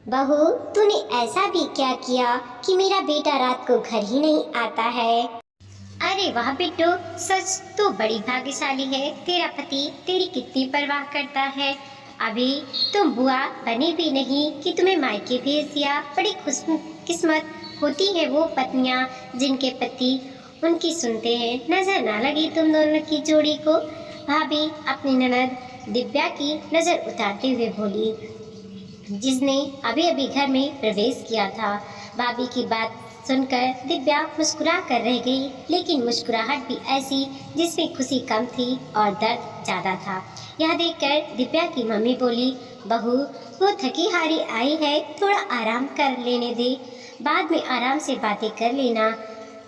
बहू, तूने ऐसा भी क्या किया कि मेरा बेटा रात को घर ही नहीं आता है। अरे वाह बिट्टू, सच तो बड़ी भाग्यशाली है। तेरा पति तेरी कितनी परवाह करता है। अभी तुम बुआ बनी भी नहीं कि तुम्हें मायके भेज दिया। बड़ी खुश किस्मत होती है वो पत्नियां जिनके पति उनकी सुनते हैं। नजर ना लगी तुम दोनों की जोड़ी को। भाभी अपनी ननद दिव्या की नजर उतारते हुए बोली, जिसने अभी अभी घर में प्रवेश किया था। भाभी की बात सुनकर दिव्या मुस्कुरा कर रह गई, लेकिन मुस्कुराहट भी ऐसी जिसमें खुशी कम थी और दर्द ज्यादा था। यह देखकर दिव्या की मम्मी बोली, बहू वो थकी हारी आई है, थोड़ा आराम कर लेने दे, बाद में आराम से बातें कर लेना।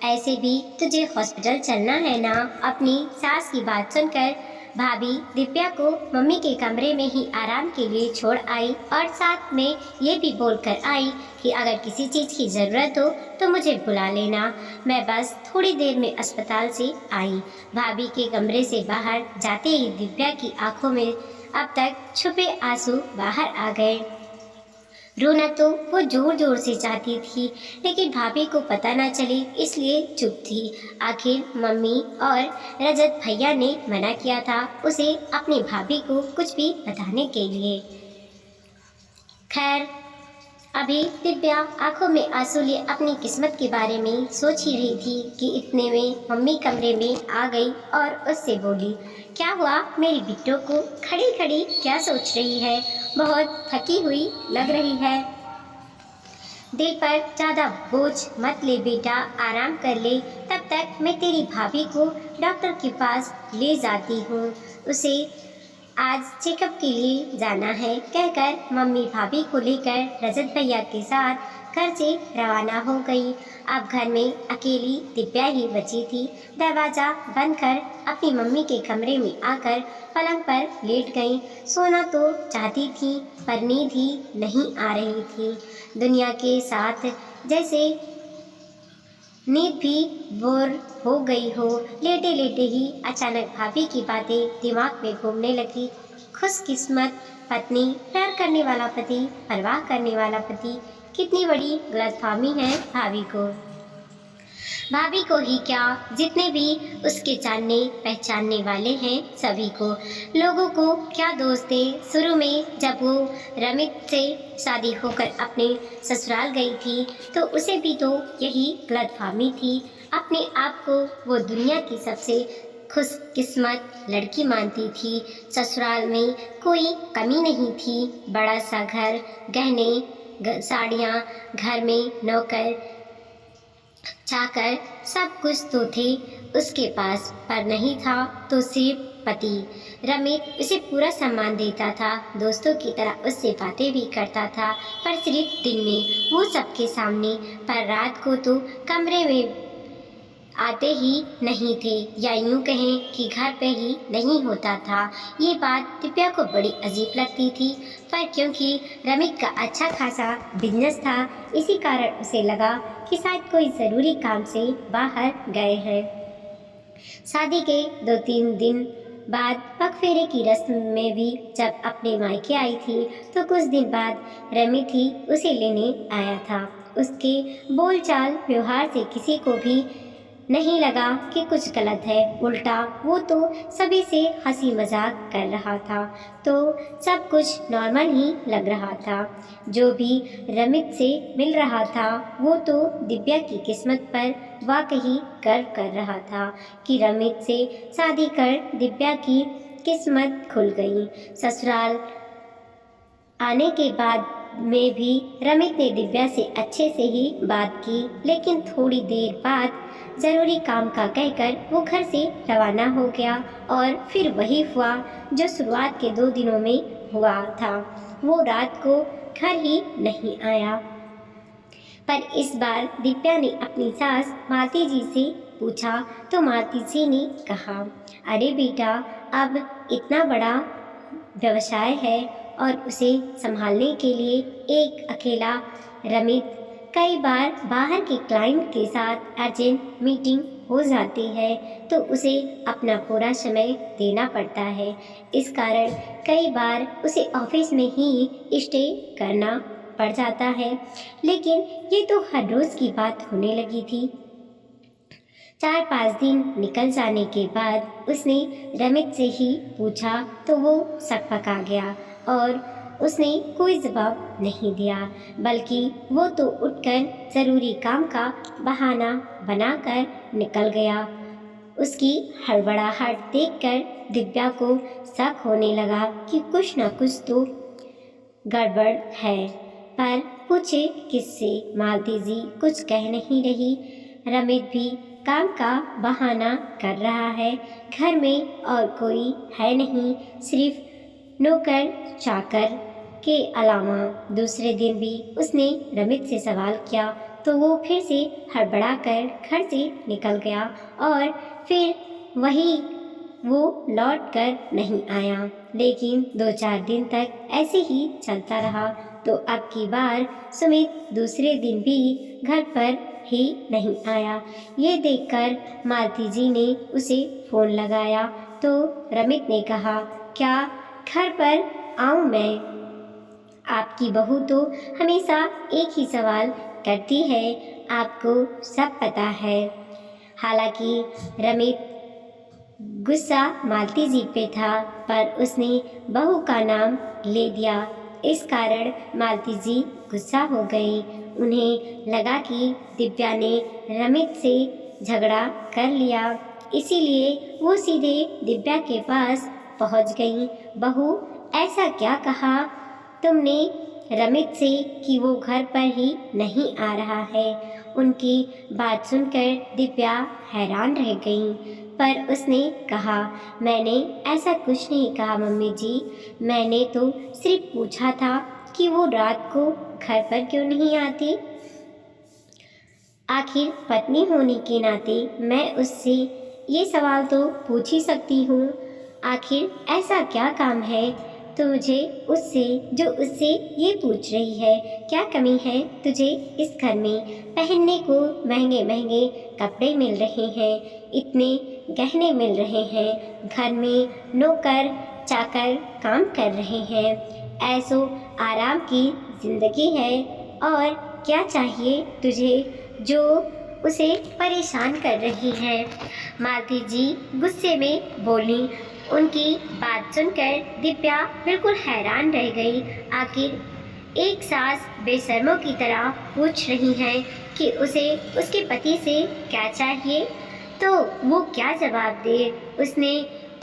ऐसे भी तुझे हॉस्पिटल चलना है ना। अपनी सास की बात सुनकर भाभी दिव्या को मम्मी के कमरे में ही आराम के लिए छोड़ आई और साथ में ये भी बोलकर आई कि अगर किसी चीज़ की ज़रूरत हो तो मुझे बुला लेना, मैं बस थोड़ी देर में अस्पताल से आई। भाभी के कमरे से बाहर जाते ही दिव्या की आंखों में अब तक छुपे आंसू बाहर आ गए। रोना तो वो जोर जोर से चाहती थी, लेकिन भाभी को पता न चले इसलिए चुप थी। आखिर मम्मी और रजत भैया ने मना किया था उसे अपनी भाभी को कुछ भी बताने के लिए। खैर, अभी दिव्या आंखों में आंसू लिए अपनी किस्मत के बारे में सोच ही रही थी कि इतने में मम्मी कमरे में आ गई और उससे बोली, क्या हुआ मेरी बिट्टू को खड़ी खड़ी क्या सोच रही है, बहुत थकी हुई लग रही है। दिल पर ज़्यादा बोझ मत ले बेटा, आराम कर ले, तब तक मैं तेरी भाभी को डॉक्टर के पास ले जाती हूँ, उसे आज चेकअप के लिए जाना है, कहकर मम्मी भाभी को लेकर रजत भैया के साथ घर से रवाना हो गई। अब घर में अकेली दिव्या ही बची थी। दरवाज़ा बंद कर अपनी मम्मी के कमरे में आकर पलंग पर लेट गई। सोना तो चाहती थी पर नींद ही नहीं आ रही थी। दुनिया के साथ जैसे नींद भी बोर हो गई हो। लेटे लेटे ही अचानक भाभी की बातें दिमाग में घूमने लगी। खुशकिस्मत पत्नी, प्यार करने वाला पति, परवाह करने वाला पति, कितनी बड़ी गलतफहमी है भाभी को ही क्या, जितने भी उसके जानने पहचानने वाले हैं सभी को। लोगों को क्या दोष दे। शुरू में जब वो रमित से शादी होकर अपने ससुराल गई थी तो उसे भी तो यही गलतफहमी थी। अपने आप को वो दुनिया की सबसे खुशकिस्मत लड़की मानती थी। ससुराल में कोई कमी नहीं थी। बड़ा सा घर, गहने, साड़ियाँ, घर में नौकर चाकर सब कुछ तो थे उसके पास, पर नहीं था तो सिर्फ पति। रमित उसे पूरा सम्मान देता था, दोस्तों की तरह उससे बातें भी करता था, पर सिर्फ दिन में, वो सबके सामने, पर रात को तो कमरे में आते ही नहीं थे, या यूं कहें कि घर पे ही नहीं होता था। ये बात दिव्या को बड़ी अजीब लगती थी, पर क्योंकि रमित का अच्छा खासा बिजनेस था, इसी कारण उसे लगा कि शायद कोई ज़रूरी काम से बाहर गए हैं। शादी के 2-3 दिन बाद पगफेरे की रस्म में भी जब अपने मायके आई थी तो कुछ दिन बाद रमित ही उसे लेने आया था। उसके बोलचाल व्यवहार से किसी को भी नहीं लगा कि कुछ गलत है। उल्टा वो तो सभी से हंसी मजाक कर रहा था, तो सब कुछ नॉर्मल ही लग रहा था। जो भी रमित से मिल रहा था वो तो दिव्या की किस्मत पर वाकई गर्व कर रहा था कि रमित से शादी कर दिव्या की किस्मत खुल गई। ससुराल आने के बाद में भी रमित ने दिव्या से अच्छे से ही बात की, लेकिन थोड़ी देर बाद ज़रूरी काम का कहकर वो घर से रवाना हो गया और फिर वही हुआ जो शुरुआत के 2 दिनों में हुआ था। वो रात को घर ही नहीं आया। पर इस बार दिव्या ने अपनी सास मालती जी से पूछा तो मालती जी ने कहा, अरे बेटा, अब इतना बड़ा व्यवसाय है और उसे संभालने के लिए एक अकेला रमित, कई बार बाहर के क्लाइंट के साथ अर्जेंट मीटिंग हो जाती है तो उसे अपना पूरा समय देना पड़ता है। इस कारण कई बार उसे ऑफिस में ही स्टे करना पड़ जाता है, लेकिन ये तो हर रोज़ की बात होने लगी थी। 4-5 दिन निकल जाने के बाद उसने रमित से ही पूछा तो वो सकपका गया और उसने कोई जवाब नहीं दिया, बल्कि वो तो उठकर ज़रूरी काम का बहाना बनाकर निकल गया। उसकी हड़बड़ाहट देखकर दिव्या को शक होने लगा कि कुछ न कुछ तो गड़बड़ है, पर पूछे किससे? मालती जी कुछ कह नहीं रही। रमित भी काम का बहाना कर रहा है, घर में और कोई है नहीं, सिर्फ नौकर चाकर के अलावा। दूसरे दिन भी उसने रमित से सवाल किया तो वो फिर से हड़बड़ा कर घर से निकल गया और फिर वही वो लौट कर नहीं आया। लेकिन 2-4 दिन तक ऐसे ही चलता रहा तो अब की बार सुमित दूसरे दिन भी घर पर ही नहीं आया। ये देखकर मालती जी ने उसे फ़ोन लगाया तो रमित ने कहा, क्या घर पर आऊँ मैं? आपकी बहू तो हमेशा एक ही सवाल करती है, आपको सब पता है। हालांकि रमित गुस्सा मालती जी पे था, पर उसने बहू का नाम ले दिया। इस कारण मालती जी गुस्सा हो गई। उन्हें लगा कि दिव्या ने रमित से झगड़ा कर लिया, इसीलिए वो सीधे दिव्या के पास पहुंच गई। बहू, ऐसा क्या कहा तुमने रमित से कि वो घर पर ही नहीं आ रहा है? उनकी बात सुनकर दिव्या हैरान रह गई, पर उसने कहा, मैंने ऐसा कुछ नहीं कहा मम्मी जी, मैंने तो सिर्फ पूछा था कि वो रात को घर पर क्यों नहीं आती। आखिर पत्नी होने के नाते मैं उससे ये सवाल तो पूछ ही सकती हूँ। आखिर ऐसा क्या काम है तुझे उससे जो उससे ये पूछ रही है? क्या कमी है तुझे इस घर में? पहनने को महंगे महंगे कपड़े मिल रहे हैं, इतने गहने मिल रहे हैं, घर में नौकर चाकर काम कर रहे हैं, ऐसो आराम की ज़िंदगी है, और क्या चाहिए तुझे जो उसे परेशान कर रही है? मालती जी गुस्से में बोली। उनकी बात सुनकर दिव्या बिल्कुल हैरान रह गई। आखिर एक सास बेशर्मों की तरह पूछ रही है कि उसे उसके पति से क्या चाहिए, तो वो क्या जवाब दे। उसने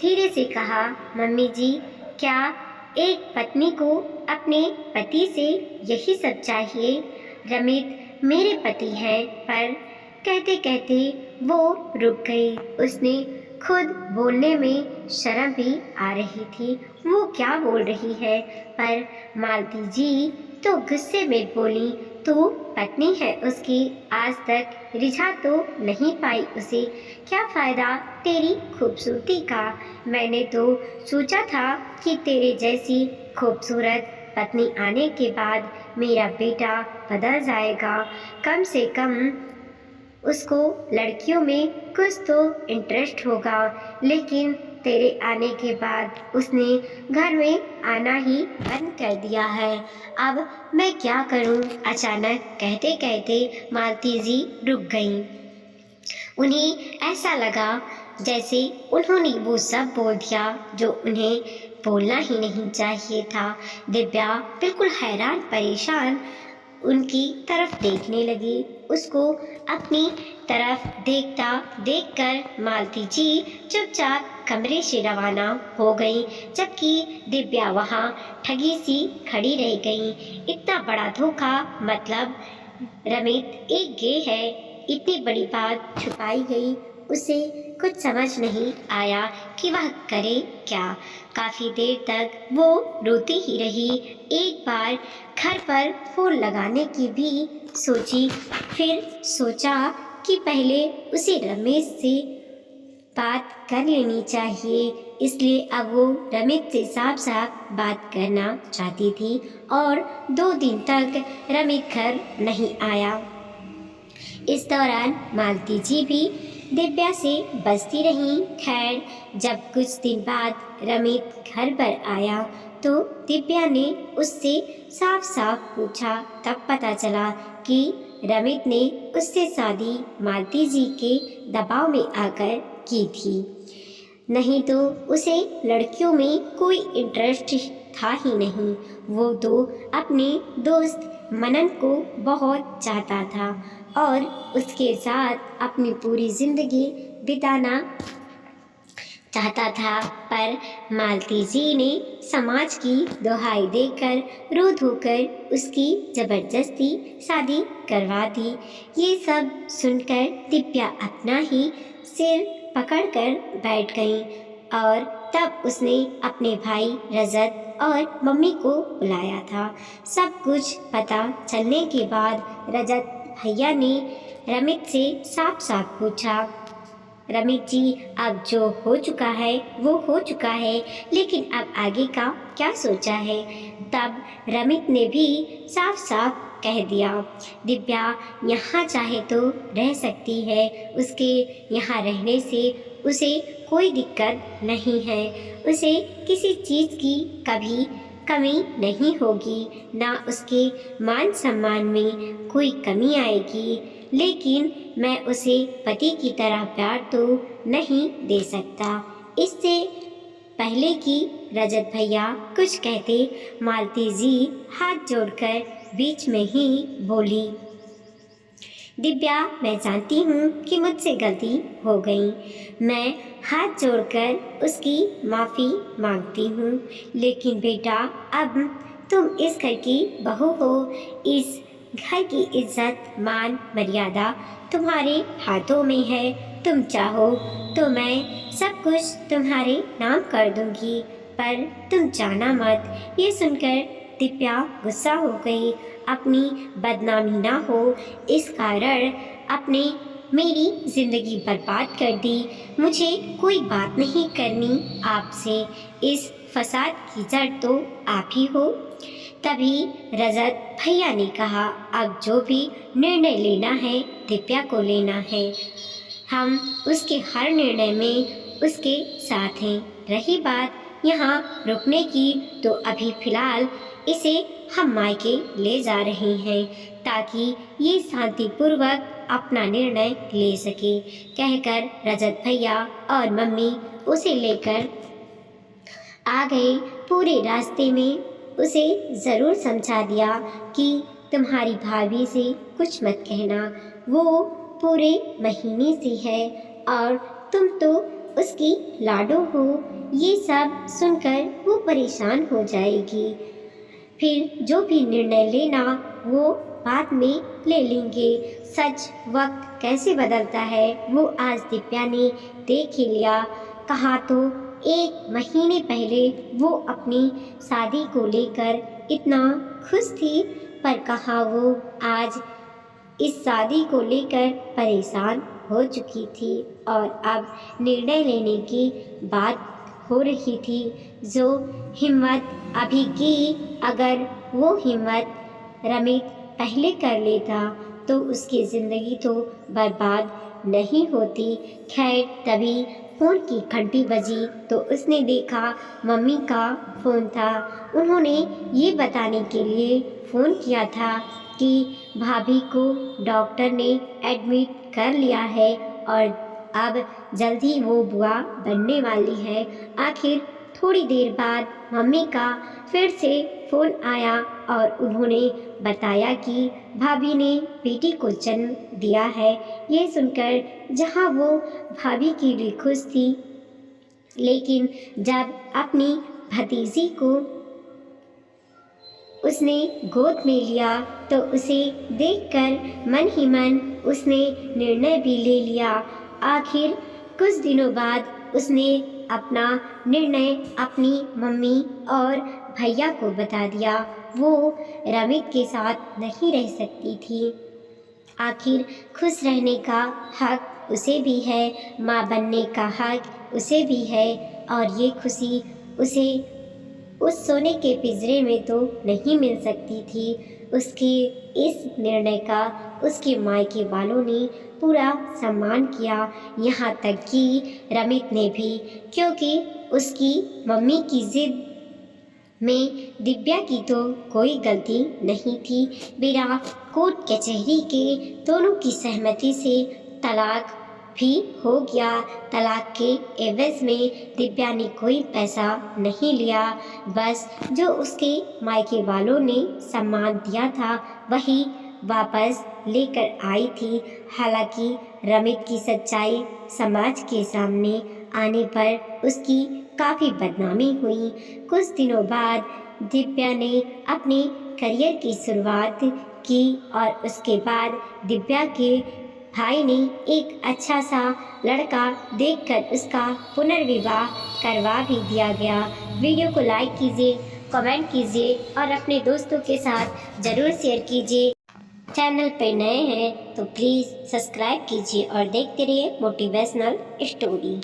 धीरे से कहा, मम्मी जी, क्या एक पत्नी को अपने पति से यही सब चाहिए? रमित मेरे पति हैं। पर कहते कहते वो रुक गई। उसने खुद बोलने में शर्म भी आ रही थी। वो क्या बोल रही है? पर मालती जी तो गुस्से में बोली, तू पत्नी है उसकी, आज तक रिझा तो नहीं पाई उसे। क्या फ़ायदा तेरी खूबसूरती का? मैंने तो सोचा था कि तेरे जैसी खूबसूरत पत्नी आने के बाद मेरा बेटा बदल जाएगा, कम से कम उसको लड़कियों में कुछ तो इंटरेस्ट होगा। लेकिन तेरे आने के बाद उसने घर में आना ही बंद कर दिया है। अब मैं क्या करूं? अचानक कहते कहते मालती जी रुक गईं। उन्हें ऐसा लगा जैसे उन्होंने वो सब बोल दिया जो उन्हें बोलना ही नहीं चाहिए था। दिव्या बिल्कुल हैरान परेशान उनकी तरफ देखने लगी। उसको अपनी तरफ देखता देखकर मालती जी चुपचाप कमरे से रवाना हो गई, जबकि दिव्या वहाँ ठगी सी खड़ी रह गई। इतना बड़ा धोखा, मतलब रमित एक गे है, इतनी बड़ी बात छुपाई गई। उसे कुछ समझ नहीं आया कि वह करे क्या। काफ़ी देर तक वो रोती ही रही। एक बार घर पर फ़ोन लगाने की भी सोची, फिर सोचा कि पहले उसे रमेश से बात कर लेनी चाहिए, इसलिए अब वो रमित से साफ साफ बात करना चाहती थी। और 2 दिन तक रमित घर नहीं आया। इस दौरान मालती जी भी दिव्या से बचती रहीं। खैर, जब कुछ दिन बाद रमित घर पर आया तो दिव्या ने उससे साफ साफ पूछा। तब पता चला कि रमित ने उससे शादी मालती जी के दबाव में आकर की थी, नहीं तो उसे लड़कियों में कोई इंटरेस्ट था ही नहीं। वो तो अपने दोस्त मनन को बहुत चाहता था और उसके साथ अपनी पूरी जिंदगी बिताना चाहता था, पर मालती जी ने समाज की दुहाई देकर रो धोकर उसकी जबरदस्ती शादी करवा दी। ये सब सुनकर दिव्या अपना ही सिर पकड़कर बैठ गई और तब उसने अपने भाई रजत और मम्मी को बुलाया था। सब कुछ पता चलने के बाद रजत भैया ने रमित से साफ साफ पूछा, रमित जी, अब जो हो चुका है वो हो चुका है, लेकिन अब आगे का क्या सोचा है? तब रमित ने भी साफ साफ कह दिया, दिव्या यहाँ चाहे तो रह सकती है, उसके यहाँ रहने से उसे कोई दिक्कत नहीं है, उसे किसी चीज़ की कभी कमी नहीं होगी, ना उसके मान सम्मान में कोई कमी आएगी, लेकिन मैं उसे पति की तरह प्यार तो नहीं दे सकता। इससे पहले कि रजत भैया कुछ कहते, मालती जी हाथ जोड़कर बीच में ही बोली, दिव्या, मैं जानती हूँ कि मुझसे गलती हो गई, मैं हाथ जोड़कर उसकी माफ़ी मांगती हूँ, लेकिन बेटा अब तुम इस घर की बहू हो, इस घर की इज्जत मान मर्यादा तुम्हारे हाथों में है, तुम चाहो तो मैं सब कुछ तुम्हारे नाम कर दूंगी, पर तुम जाना मत। ये सुनकर दिव्या गुस्सा हो गई, अपनी बदनामी ना हो इस कारण अपने मेरी ज़िंदगी बर्बाद कर दी, मुझे कोई बात नहीं करनी आपसे, इस फसाद की जड़ तो आप ही हो। तभी रजत भैया ने कहा, अब जो भी निर्णय लेना है दिव्या को लेना है, हम उसके हर निर्णय में उसके साथ हैं। रही बात यहाँ रुकने की, तो अभी फ़िलहाल इसे हम मायके ले जा रहे हैं ताकि ये शांतिपूर्वक अपना निर्णय ले सके, कहकर रजत भैया और मम्मी उसे लेकर आ गए। पूरे रास्ते में उसे ज़रूर समझा दिया कि तुम्हारी भाभी से कुछ मत कहना, वो पूरे महीने से है और तुम तो उसकी लाडो हो। ये सब सुनकर वो परेशान हो जाएगी, फिर जो भी निर्णय लेना वो बाद में ले लेंगे। सच वक्त कैसे बदलता है वो आज दिव्या ने देख ही लिया। कहा तो 1 महीने पहले वो अपनी शादी को लेकर इतना खुश थी, पर कहा वो आज इस शादी को लेकर परेशान हो चुकी थी और अब निर्णय लेने की बात हो रही थी। जो हिम्मत अभी की, अगर वो हिम्मत रमित पहले कर लेता तो उसकी ज़िंदगी तो बर्बाद नहीं होती। खैर तभी फ़ोन की घंटी बजी तो उसने देखा मम्मी का फ़ोन था। उन्होंने ये बताने के लिए फ़ोन किया था कि भाभी को डॉक्टर ने एडमिट कर लिया है और अब जल्दी वो बुआ बनने वाली है। आखिर थोड़ी देर बाद मम्मी का फिर से फ़ोन आया और उन्होंने बताया कि भाभी ने बेटी को जन्म दिया है। ये सुनकर जहाँ वो भाभी के लिए खुश थी, लेकिन जब अपनी भतीजी को उसने गोद में लिया तो उसे देखकर मन ही मन उसने निर्णय भी ले लिया। आखिर कुछ दिनों बाद उसने अपना निर्णय अपनी मम्मी और भैया को बता दिया। वो रमित के साथ नहीं रह सकती थी। आखिर खुश रहने का हक उसे भी है, माँ बनने का हक उसे भी है और ये खुशी उसे उस सोने के पिंजरे में तो नहीं मिल सकती थी। उसके इस निर्णय का उसके मायके वालों ने पूरा सम्मान किया, यहाँ तक कि रमित ने भी, क्योंकि उसकी मम्मी की जिद में दिव्या की तो कोई गलती नहीं थी। बिना कोर्ट कचहरी के दोनों की सहमति से तलाक भी हो गया। तलाक के एवज में दिव्या ने कोई पैसा नहीं लिया, बस जो उसके मायके वालों ने सम्मान दिया था वही वापस लेकर आई थी। हालांकि रमित की सच्चाई समाज के सामने आने पर उसकी काफ़ी बदनामी हुई। कुछ दिनों बाद दिव्या ने अपने करियर की शुरुआत की और उसके बाद दिव्या के भाई ने एक अच्छा सा लड़का देखकर उसका पुनर्विवाह करवा भी दिया गया। वीडियो को लाइक कीजिए, कमेंट कीजिए और अपने दोस्तों के साथ ज़रूर शेयर कीजिए। चैनल पर नए हैं तो प्लीज़ सब्सक्राइब कीजिए और देखते रहिए मोटिवेशनल स्टोरी।